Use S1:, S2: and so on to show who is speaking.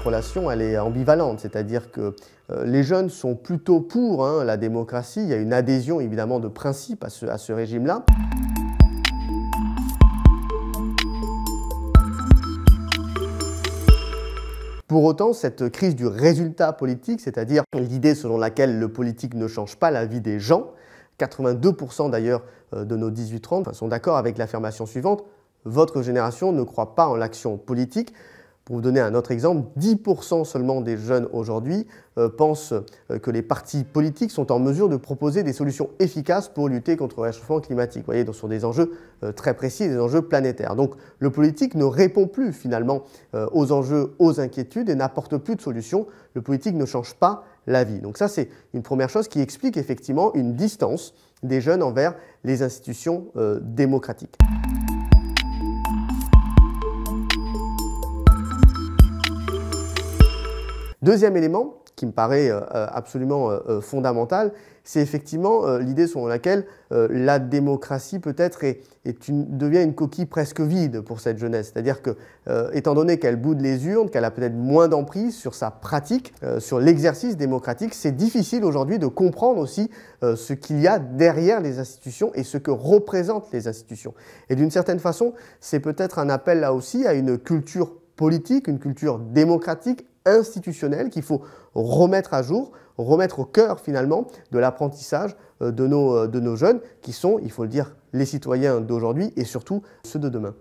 S1: relation elle est ambivalente, c'est-à-dire que les jeunes sont plutôt pour la démocratie, il y a une adhésion évidemment de principe à ce régime-là. Pour autant, cette crise du résultat politique, c'est-à-dire l'idée selon laquelle le politique ne change pas la vie des gens, 82% d'ailleurs de nos 18-30 sont d'accord avec l'affirmation suivante: votre génération ne croit pas en l'action politique. Pour vous donner un autre exemple, 10% seulement des jeunes aujourd'hui pensent que les partis politiques sont en mesure de proposer des solutions efficaces pour lutter contre le réchauffement climatique. Vous voyez, donc, sur des enjeux très précis, des enjeux planétaires. Donc le politique ne répond plus finalement aux enjeux, aux inquiétudes et n'apporte plus de solutions. Le politique ne change pas la vie. Donc ça, c'est une première chose qui explique effectivement une distance des jeunes envers les institutions démocratiques. Deuxième élément qui me paraît absolument fondamental, c'est effectivement l'idée selon laquelle la démocratie peut-être devient une coquille presque vide pour cette jeunesse. C'est-à-dire que, étant donné qu'elle boude les urnes, qu'elle a peut-être moins d'emprise sur sa pratique, sur l'exercice démocratique, c'est difficile aujourd'hui de comprendre aussi ce qu'il y a derrière les institutions et ce que représentent les institutions. Et d'une certaine façon, c'est peut-être un appel là aussi à une culture politique, une culture démocratique, institutionnelle qu'il faut remettre à jour, remettre au cœur finalement de l'apprentissage de nos jeunes qui sont, il faut le dire, les citoyens d'aujourd'hui et surtout ceux de demain.